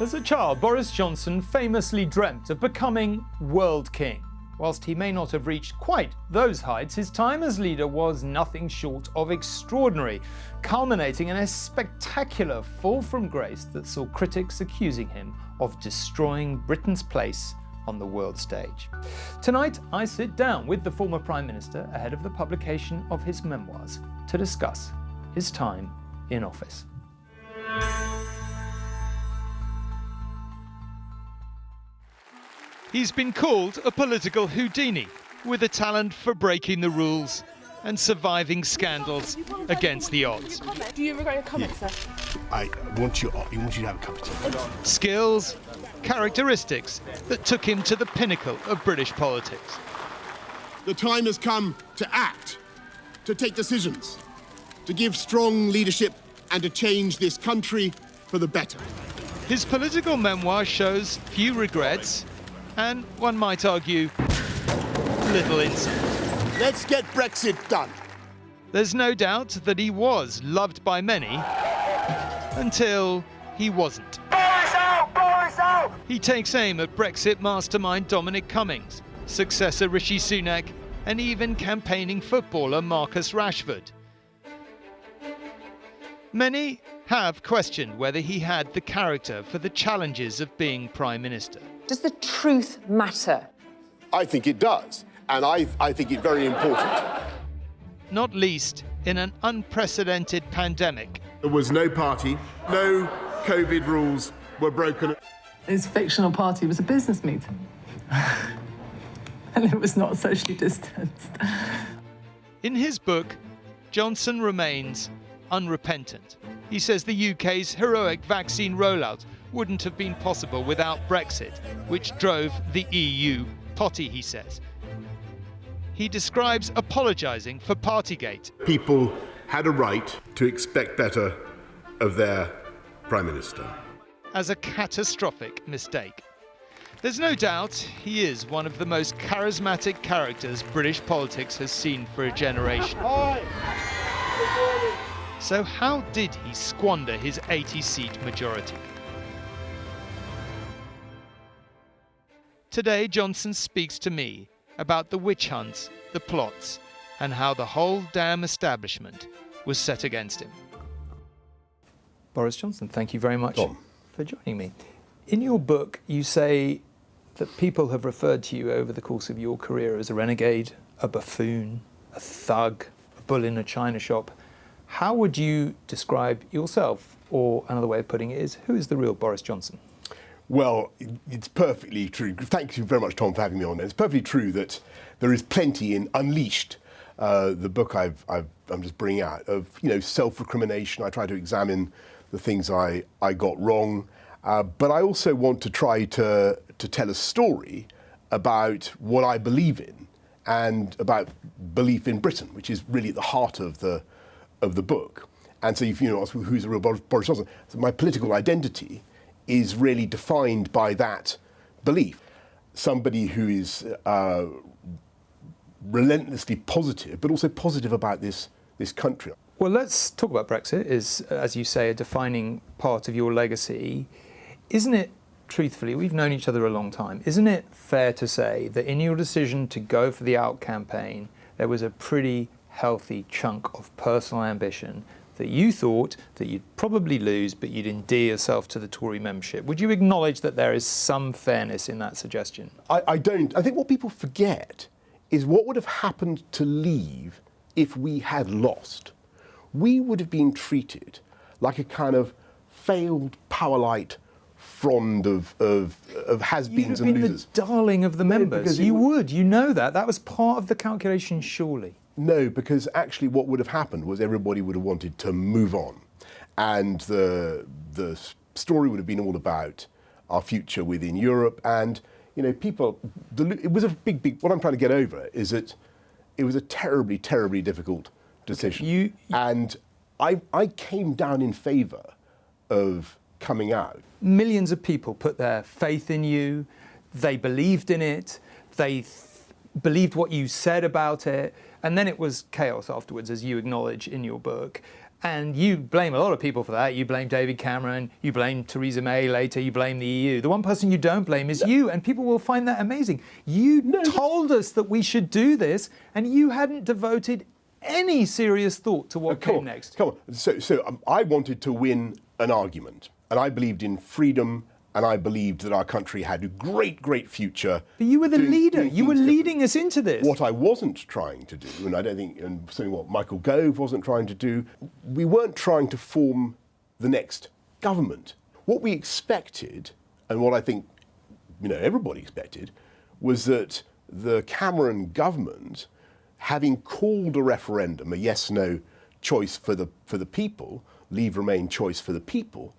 As a child, Boris Johnson famously dreamt of becoming world king. Whilst he may not have reached quite those heights, his time as leader was nothing short of extraordinary, culminating in a spectacular fall from grace that saw critics accusing him of destroying Britain's place on the world stage. Tonight, I sit down with the former Prime Minister ahead of the publication of his memoirs to discuss his time in office. He's been called a political Houdini, with a talent for breaking the rules and surviving scandals against the odds. Do you regret your comments, sir? I want you to have a cup of tea. Skills, characteristics that took him to the pinnacle of British politics. The time has come to act, to take decisions, to give strong leadership and to change this country for the better. His political memoir shows few regrets and, one might argue, little insight. Let's get Brexit done. There's no doubt that he was loved by many until he wasn't. Boris out! Boris out! He takes aim at Brexit mastermind Dominic Cummings, successor Rishi Sunak, and even campaigning footballer Marcus Rashford. Many have questioned whether he had the character for the challenges of being Prime Minister. Does the truth matter? I think it does, and I think it's very important. Not least in an unprecedented pandemic. There was no party, no COVID rules were broken. His fictional party was a business meeting. And it was not socially distanced. In his book, Johnson remains unrepentant. He says the UK's heroic vaccine rollout wouldn't have been possible without Brexit, which drove the EU potty, he says. He describes apologising for Partygate. People had a right to expect better of their Prime Minister. As a catastrophic mistake. There's no doubt he is one of the most charismatic characters British politics has seen for a generation. So how did he squander his 80-seat majority? Today, Johnson speaks to me about the witch hunts, the plots, and how the whole damn establishment was set against him. Boris Johnson, thank you very much for joining me. In your book, you say that people have referred to you over the course of your career as a renegade, a buffoon, a thug, a bull in a china shop. How would you describe yourself? Or another way of putting it is, who is the real Boris Johnson? Well, it's perfectly true. Thank you very much, Tom, for having me on. It's perfectly true that there is plenty in Unleashed, the book I'm just bringing out, of self-recrimination. I try to examine the things I got wrong, but I also want to try to tell a story about what I believe in and about belief in Britain, which is really at the heart of the book. And so if you ask who's the real Boris Johnson, so my political identity is really defined by that belief. Somebody who is relentlessly positive, but also positive about this country. Well, let's talk about Brexit. Is, as you say, a defining part of your legacy. Isn't it, truthfully, we've known each other a long time, isn't it fair to say that in your decision to go for the Out campaign, there was a pretty healthy chunk of personal ambition that you thought that you'd probably lose, but you'd endear yourself to the Tory membership? Would you acknowledge that there is some fairness in that suggestion? I don't. I think what people forget is what would have happened to Leave if we had lost. We would have been treated like a kind of failed Powerlite frond of has-beens and losers. You'd have been the darling of the members. You would. You know that. That was part of the calculation, surely. No, because actually what would have happened was everybody would have wanted to move on. And the story would have been all about our future within Europe. And, people, it was a big, what I'm trying to get over is that it was a terribly, terribly difficult decision. And I came down in favour of coming out. Millions of people put their faith in you. They believed in it. They believed what you said about it. And then it was chaos afterwards, as you acknowledge in your book. And you blame a lot of people for that. You blame David Cameron, you blame Theresa May later, you blame the EU. The one person you don't blame is you, and people will find that amazing. You told us that we should do this, and you hadn't devoted any serious thought to what came next. Come on. So I wanted to win an argument, and I believed in freedom, and I believed that our country had a great, great future. But you were the leader. You were leading us into this. What I wasn't trying to do, and I don't think, and certainly what Michael Gove wasn't trying to do, we weren't trying to form the next government. What we expected, and what I think everybody expected, was that the Cameron government, having called a referendum a yes/no choice for the people, Leave Remain choice for the people,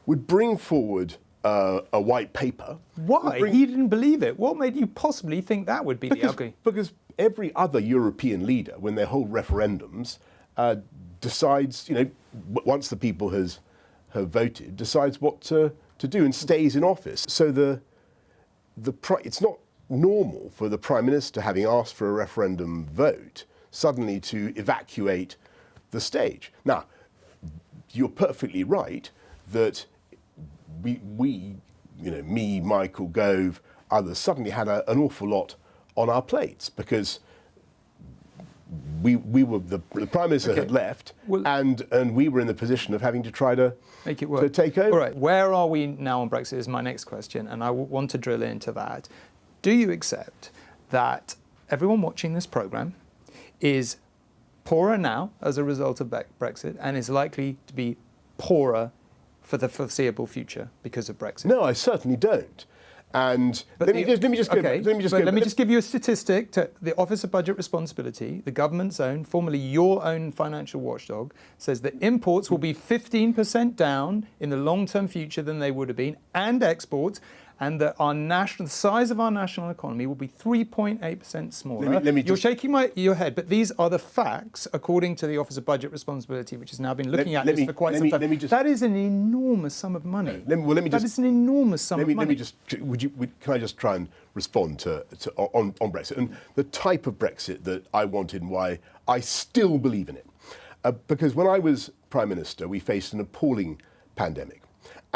would bring forward a white paper. Why? He didn't believe it. What made you possibly think that would be the outcome? Because every other European leader, when they hold referendums, decides, once the people have voted, decides what to do and stays in office. So it's not normal for the Prime Minister, having asked for a referendum vote, suddenly to evacuate the stage. Now, you're perfectly right that we, me, Michael Gove, others, suddenly had an awful lot on our plates because we were the Prime Minister had left, and we were in the position of having to try to make it work, to take over. All right, where are we now on Brexit is my next question, and I want to drill into that. Do you accept that everyone watching this programme is poorer now as a result of Brexit and is likely to be poorer for the foreseeable future because of Brexit? No, I certainly don't. And let me just give you a statistic. To the Office of Budget Responsibility, the government's own, formerly your own financial watchdog, says that imports will be 15% down in the long-term future than they would have been, and exports, and that the size of our national economy will be 3.8% smaller. You're shaking your head, but these are the facts according to the Office of Budget Responsibility, which has now been looking at this for quite some time. That is an enormous sum of money. That is an enormous sum of money. Can I just try and respond on Brexit and the type of Brexit that I wanted and why I still believe in it? Because when I was Prime Minister, we faced an appalling pandemic.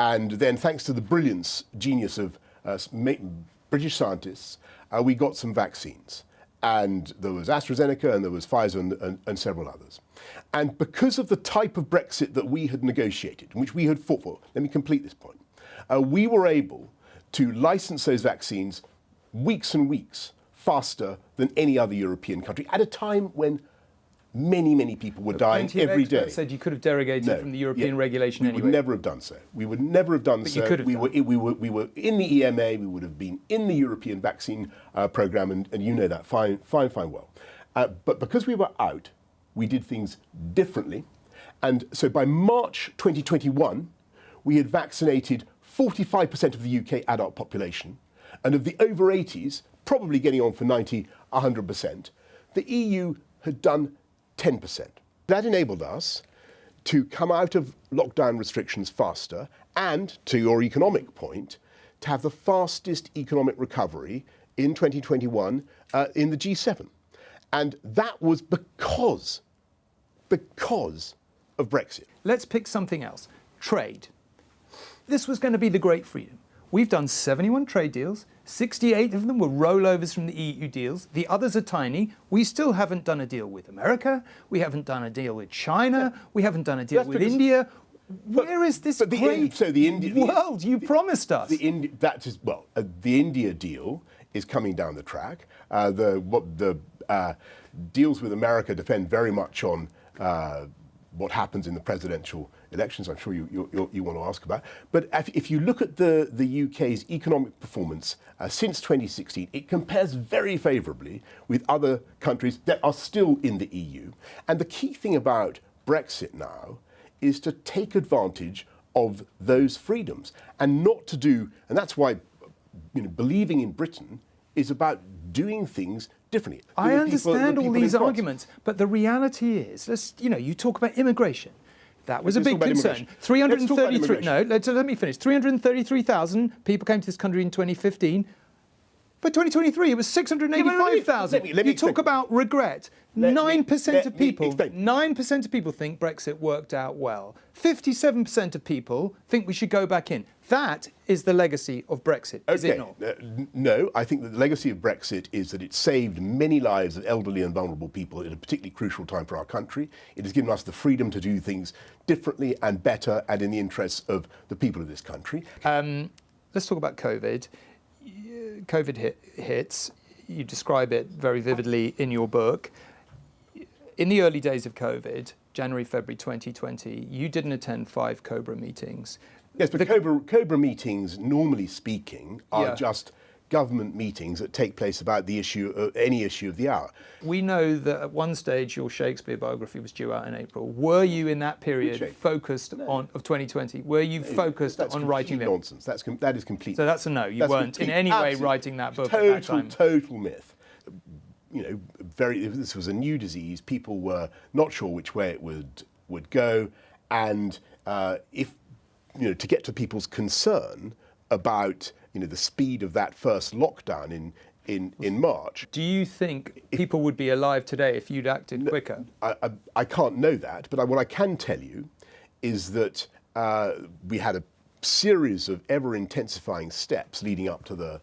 And then, thanks to the genius of British scientists, we got some vaccines. And there was AstraZeneca and there was Pfizer and several others. And because of the type of Brexit that we had negotiated, which we had fought for, let me complete this point, we were able to license those vaccines weeks and weeks faster than any other European country at a time when many, many people were dying every day. Said you could have derogated from the European regulation anyway. We would never have done so. We would never have done so. You could have we were in the EMA. We would have been in the European vaccine programme, and you know that fine well. But because we were out, we did things differently. And so by March 2021, we had vaccinated 45% of the UK adult population, and of the over 80s, probably getting on for 90, 100%, the EU had done 10%. That enabled us to come out of lockdown restrictions faster and, to your economic point, to have the fastest economic recovery in 2021 in the G7. And that was because of Brexit. Let's pick something else. Trade. This was going to be the great freedom. We've done 71 trade deals. 68 of them were rollovers from the EU deals. The others are tiny. We still haven't done a deal with America. We haven't done a deal with China. We haven't done a deal with India. Where is this great world you promised us? The India deal is coming down the track. The deals with America depend very much on what happens in the presidential elections. I'm sure you want to ask about. But if you look at the UK's economic performance since 2016, it compares very favourably with other countries that are still in the EU. And the key thing about Brexit now is to take advantage of those freedoms and not to do, and that's why believing in Britain is about doing things differently. I understand all these arguments, but the reality is, you talk about immigration. That was a big concern. 333. No, let me finish. 333,000 people came to this country in 2015. For 2023, it was 685,000. Let me You talk explain. about regret. Let me 9% of people, explain. 9% of people think Brexit worked out well. 57% of people think we should go back in. That is the legacy of Brexit, is it not? No, I think that the legacy of Brexit is that it saved many lives of elderly and vulnerable people at a particularly crucial time for our country. It has given us the freedom to do things differently and better and in the interests of the people of this country. Let's talk about COVID. COVID hits. You describe it very vividly in your book. In the early days of COVID, January, February 2020, you didn't attend 5 COBRA meetings. Yes, but COBRA meetings, normally speaking, are Yeah. just government meetings that take place about the issue, any issue of the hour. We know that at one stage your Shakespeare biography was due out in April. Were you in that period Shakespeare? focused on, of 2020, were you focused That's on writing complete them? nonsense. That is complete. So that's a no. You That's weren't in complete, any way absolute, writing that book at that time. Total myth. You know, this was a new disease. People were not sure which way it would go, and if to get to people's concern about the speed of that first lockdown in March. Do you think people would be alive today if you'd acted quicker? I can't know that, but what I can tell you is that we had a series of ever-intensifying steps leading up to the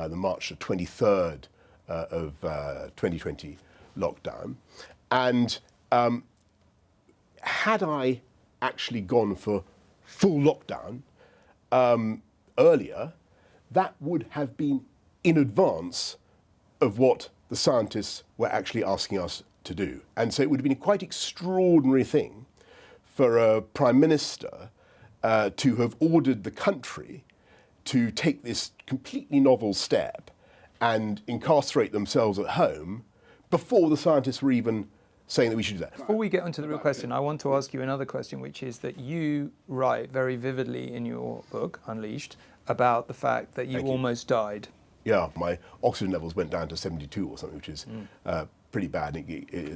March the 23rd of 2020 lockdown. And had I actually gone for full lockdown earlier, that would have been in advance of what the scientists were actually asking us to do. And so it would have been a quite extraordinary thing for a Prime Minister to have ordered the country to take this completely novel step and incarcerate themselves at home before the scientists were even saying that we should do that. Before we get onto the real question, I want to ask you another question, which is that you write very vividly in your book, Unleashed, about the fact that you almost died. Yeah, my oxygen levels went down to 72 or something, which is pretty bad.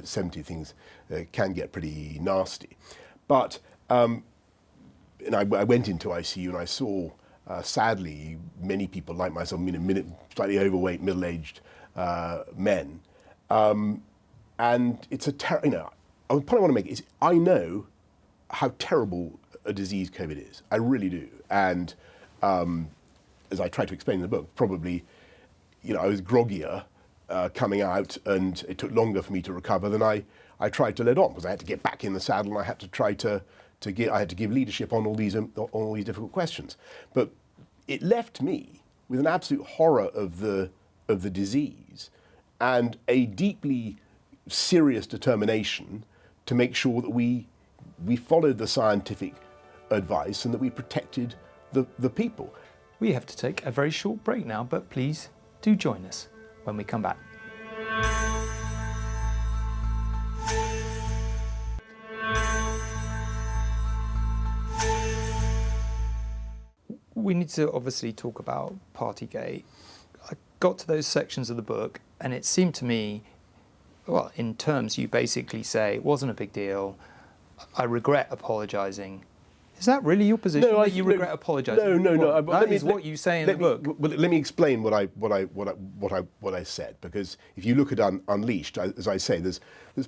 70 things can get pretty nasty. But and I went into ICU and I saw, sadly, many people like myself, slightly overweight, middle-aged men. And it's the point I want to make is I know how terrible a disease COVID is. I really do. And as I try to explain in the book, probably, I was groggier coming out, and it took longer for me to recover than I tried to let on, because I had to get back in the saddle and I had to try to give leadership on all these difficult questions. But it left me with an absolute horror of the disease and a deeply serious determination to make sure that we followed the scientific advice and that we protected the people. We have to take a very short break now, but please do join us when we come back. We need to obviously talk about Partygate. I got to those sections of the book and it seemed to me, well, in terms you basically say it wasn't a big deal, I regret apologising. Is that really your position, that you regret apologising? No. That is what you say in the book. Well, let me explain what I said, because if you look at Unleashed, as I say, there's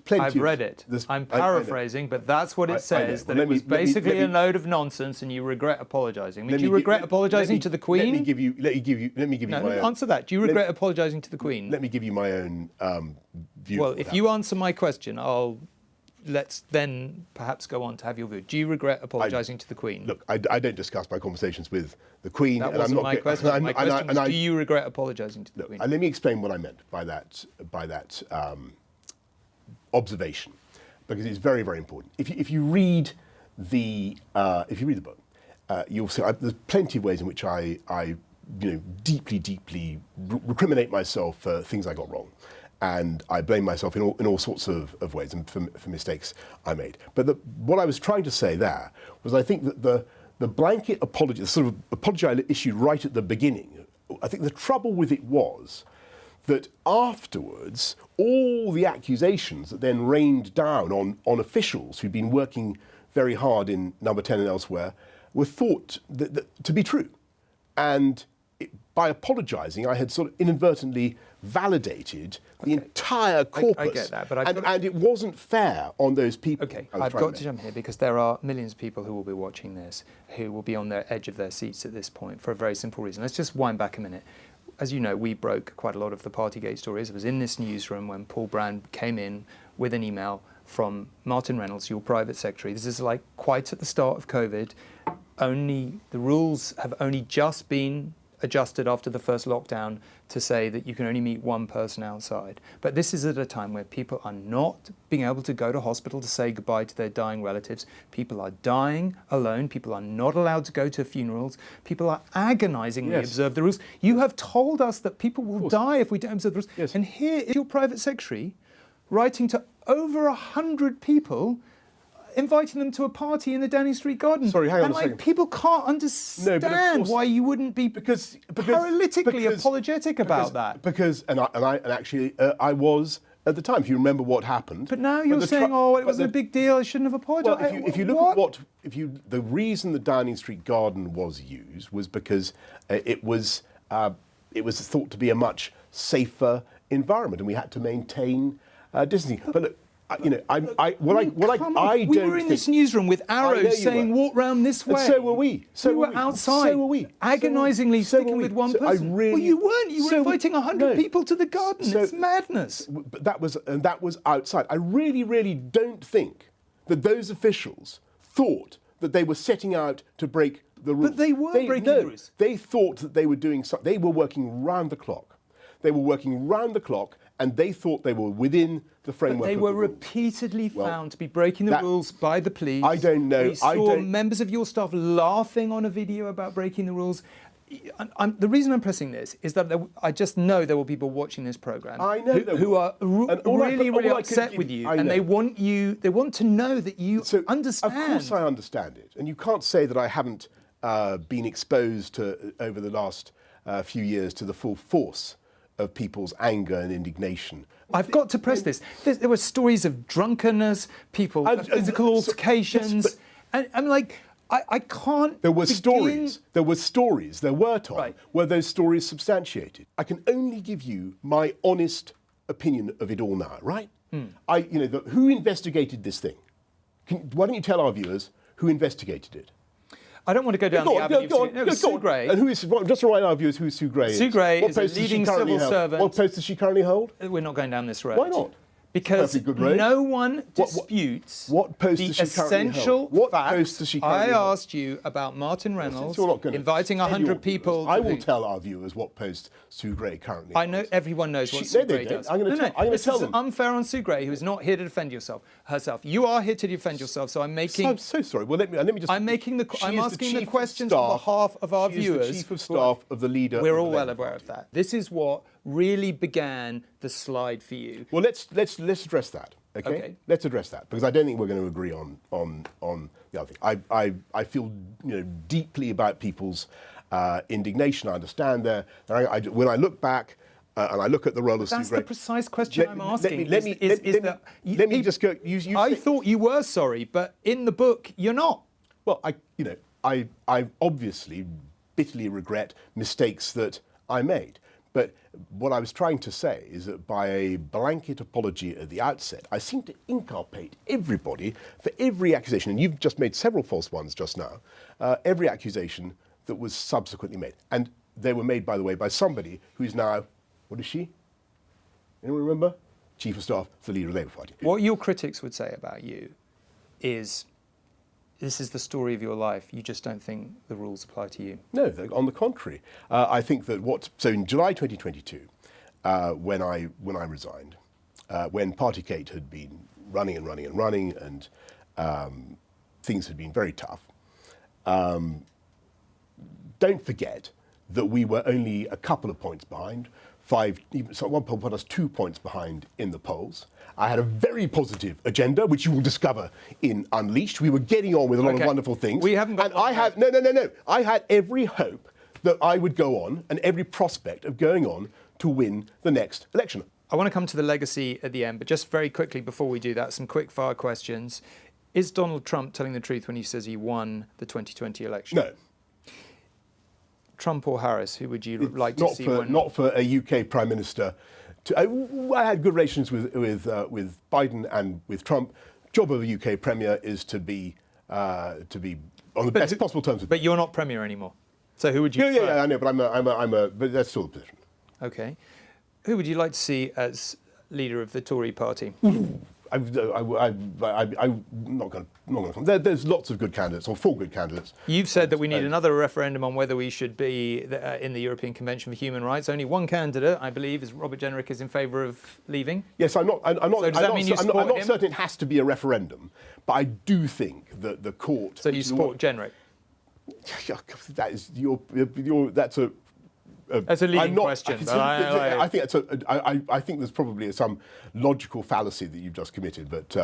plenty. I've read it. I'm paraphrasing, but that's what it says. That it was basically a load of nonsense, and you regret apologising. Do you regret apologising to the Queen? Let me give you No, my own. answer that. Do you regret apologising to the Queen? Let me give you my own view. Well, if you answer my question, let's then perhaps go on to have your view. Do you regret apologising to the Queen? Look, I don't discuss my conversations with the Queen. That wasn't my question. My question was, do you regret apologising to the Queen? Let me explain what I meant by that observation, because it's very, very important. If you read the book, you'll see there's plenty of ways in which I deeply recriminate myself for things I got wrong. And I blame myself in all sorts of ways and for mistakes I made. But what I was trying to say there was, I think that the blanket apology, the sort of apology I issued right at the beginning, I think the trouble with it was that afterwards, all the accusations that then rained down on officials who'd been working very hard in Number 10 and elsewhere were thought to be true. And by apologising, I had sort of inadvertently validated the entire corpus. I get that, but and it wasn't fair on those people. Okay, I've got to jump here because there are millions of people who will be watching this who will be on the edge of their seats at this point for a very simple reason. Let's just wind back a minute. As you know, we broke quite a lot of the Partygate stories. I was in this newsroom when Paul Brand came in with an email from Martin Reynolds, your private secretary. This is like quite at the start of COVID. The rules have only just been adjusted after the first lockdown to say that you can only meet one person outside. But this is at a time where people are not being able to go to hospital to say goodbye to their dying relatives. People are dying alone. People are not allowed to go to funerals. People are agonisingly observe the rules. You have told us that people will die if we don't observe the rules. Yes. And here is your private secretary writing to over 100 people, inviting them to a party in the Downing Street Garden. Sorry, hang on and a second. People can't understand why you wouldn't be paralytically apologetic about that. Because I was at the time. If you remember what happened. But now you're saying, it wasn't a big deal. I shouldn't have apologised. Well, if you look at the reason the Downing Street Garden was used was because it was thought to be a much safer environment, and we had to maintain distancing. But look, we were in this newsroom with arrows saying walk round this way. And so were we. We were outside. So were we. Agonisingly sticking with one person. Well, you weren't. You were inviting 100 people to the garden. It's madness. But that was outside. I really, really don't think that those officials thought that they were setting out to break the rules. But they were breaking the rules. They thought that they were doing something. They were working round the clock. And they thought they were within the framework. But they were repeatedly found to be breaking the rules by the police. I don't know. We saw members of your staff laughing on a video about breaking the rules. The reason I'm pressing this is that I just know there were people watching this programme who are really upset with you, and they want to know that you understand. Of course I understand it, and you can't say that I haven't been exposed to over the last few years to the full force of people's anger and indignation. I've got to press this. There were stories of drunkenness, physical altercations, and I'm like, I can't. There were stories, Tom, were those stories substantiated? I can only give you my honest opinion of it all now, right? Who investigated this thing? Why don't you tell our viewers who investigated it? I don't want to go down the avenue. It was Sue Gray. And just to remind our viewers who Sue Gray is. Sue Gray is a leading civil servant. What post does she currently hold? We're not going down this road. Why not? Because no one disputes the essential facts. I asked you about Martin Reynolds inviting 100 people. I will tell our viewers what post Sue Gray currently I know everyone knows what Sue Gray does. I'm going to tell them. This is unfair on Sue Gray, who is not here to defend herself. You are here to defend yourself, so I'm making... I'm so sorry. Well, let me just... I'm asking the questions on behalf of our viewers. She is the Chief of Staff of the leader. We're all well aware of that. This is what really began the slide for you. Well, let's address that. Okay? Let's address that, because I don't think we're going to agree on the other thing. I feel deeply about people's indignation. I understand when I look back and I look at the role of Sue Gray. That's the precise question I'm asking. Let me just go. I thought you were sorry, but in the book you're not. Well, I obviously bitterly regret mistakes that I made. But what I was trying to say is that by a blanket apology at the outset, I seem to inculpate everybody for every accusation, and you've just made several false ones just now, every accusation that was subsequently made. And they were made, by the way, by somebody who is now, what is she? Anyone remember? Chief of Staff of the leader of the Labour Party. What your critics would say about you is, this is the story of your life. You just don't think the rules apply to you. No, on the contrary. I think that so in July 2022, when I resigned, when Partygate had been running, and things had been very tough, don't forget that we were only a couple of points behind. One poll put us 2 points behind in the polls. I had a very positive agenda, which you will discover in Unleashed. We were getting on with a lot of wonderful things. We haven't got. And I have no. I had every hope that I would go on, and every prospect of going on to win the next election. I want to come to the legacy at the end, but just very quickly before we do that, some quick fire questions. Is Donald Trump telling the truth when he says he won the 2020 election? No. Trump or Harris? Who would you like to not see? not for a UK Prime Minister. I had good relations with Biden and with Trump. Job of a UK Premier is to be on the best possible terms. But you're not Premier anymore. So who would you? Yeah, I know, but but that's still the position. Okay. Who would you like to see as leader of the Tory party? I'm not going to. There's lots of good candidates, or 4 good candidates. You've said that we need another referendum on whether we should be in the European Convention for Human Rights. Only one candidate, I believe, is Robert Jenrick, is in favour of leaving. Yes, I'm not. I'm not. So does that mean you support I'm not him? certain it has to be a referendum, but I do think that the court. So you support Jenrick? That is that's a. That's a leading question. I think there's probably some logical fallacy that you've just committed, but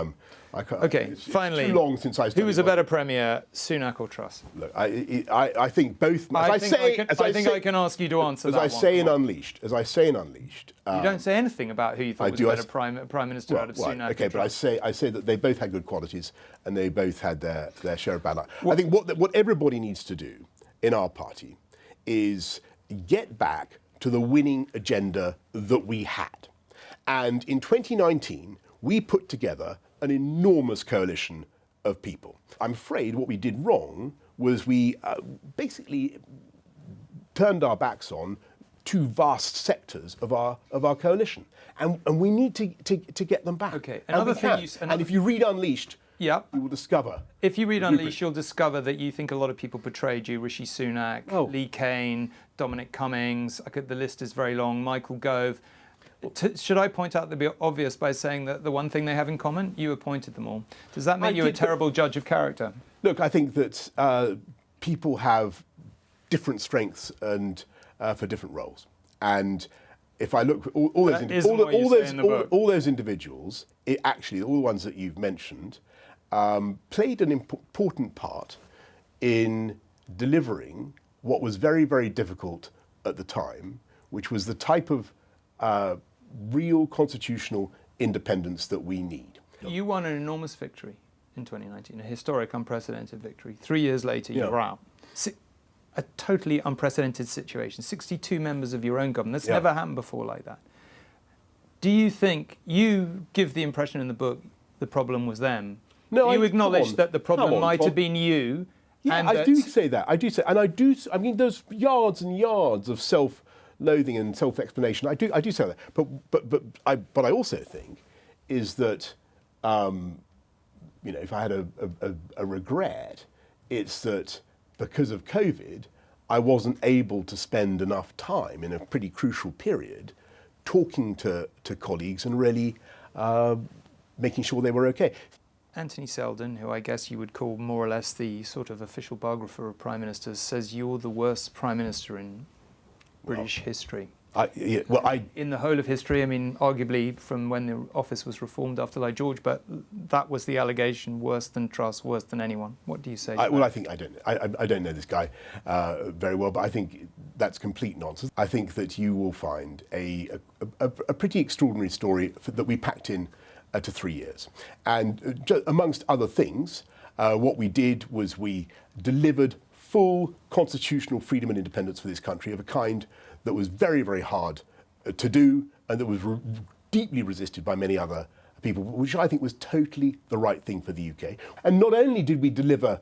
I can't. Okay, finally, it's too long since I studied. Who is a better Premier, Sunak or Truss? Look, I think both. I think I can ask you to answer that. As I say in Unleashed. You don't say anything about who you thought was a better Prime Minister out of Sunak. Okay, but I say that they both had good qualities and they both had their share of bad luck. I think what everybody needs to do in our party is get back to the winning agenda that we had. And in 2019, we put together an enormous coalition of people. I'm afraid what we did wrong was we basically turned our backs on 2 vast sectors of our coalition. And we need to get them back. Okay. And if you read Unleashed, you will discover. If you read Unleashed, you'll discover that you think a lot of people betrayed you. Rishi Sunak, Lee Cain, Dominic Cummings. The list is very long. Michael Gove. Should I point out the obvious by saying that the one thing they have in common? You appointed them all. Does that make you a terrible judge of character? Look, I think that people have different strengths and for different roles. And if I look at all those individuals, actually all the ones that you've mentioned, played an important part in delivering what was very, very difficult at the time, which was the type of real constitutional independence that we need. You won an enormous victory in 2019, a historic, unprecedented victory. 3 years later, you're out. A totally unprecedented situation. 62 members of your own government. That's never happened before like that. Do you think, you give the impression in the book the problem was them. No, you acknowledge that the problem might have been you. Yeah, and I do say that. I do say, and I mean, there's yards and yards of self-loathing and self-explanation. I do say that. But I also think is that, if I had a regret, it's that because of COVID, I wasn't able to spend enough time in a pretty crucial period talking to colleagues and really making sure they were okay. Anthony Seldon, who I guess you would call more or less the sort of official biographer of prime ministers, says you're the worst prime minister in British history. In the whole of history, I mean, arguably from when the office was reformed after Lloyd George, but that was the allegation, worse than Truss, worse than anyone. What do you say? I don't know this guy very well, but I think that's complete nonsense. I think that you will find a pretty extraordinary story that we packed in to 3 years. And amongst other things, what we did was we delivered full constitutional freedom and independence for this country of a kind that was very, very hard to do and that was deeply resisted by many other people, which I think was totally the right thing for the UK. And not only did we deliver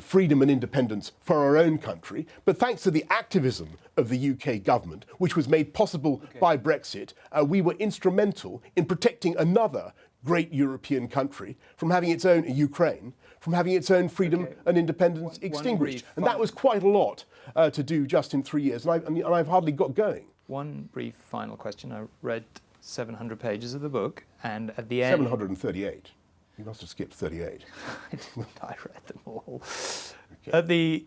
freedom and independence for our own country, but thanks to the activism of the UK government, which was made possible by Brexit, we were instrumental in protecting another great European country from having its own, Ukraine, from having its own freedom and independence extinguished. And that was quite a lot to do just in 3 years. And I've hardly got going. One brief final question. I read 700 pages of the book, and at the end... 738. You must have skipped 38. I read them all. Okay.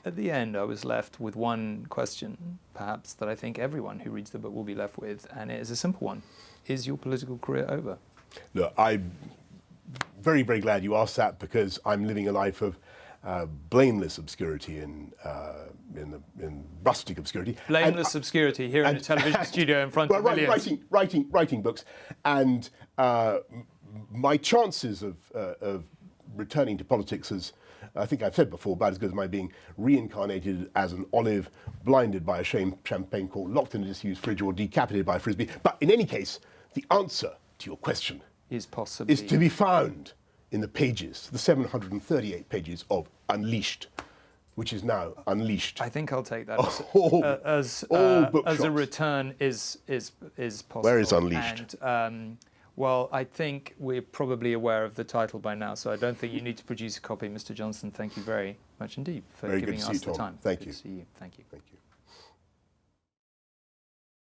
At the end, I was left with one question, perhaps, that I think everyone who reads the book will be left with, and it is a simple one. Is your political career over? Look, I'm very, very glad you asked that, because I'm living a life of blameless obscurity in rustic obscurity. Blameless obscurity here in a television studio in front of millions. Writing books. And my chances of returning to politics I think I've said before, about as good as my being reincarnated as an olive, blinded by a champagne cork, locked in a disused fridge, or decapitated by a frisbee. But in any case, the answer to your question is possibly is to be found in the pages, the 738 pages of Unleashed, which is now Unleashed. I think I'll take that as a return is possible. Where is Unleashed? And, well, I think we're probably aware of the title by now, so I don't think you need to produce a copy, Mr. Johnson. Thank you very much indeed for Very giving good to us see you, the Tom. time. Thank Good you. to see you. Thank you. Thank you.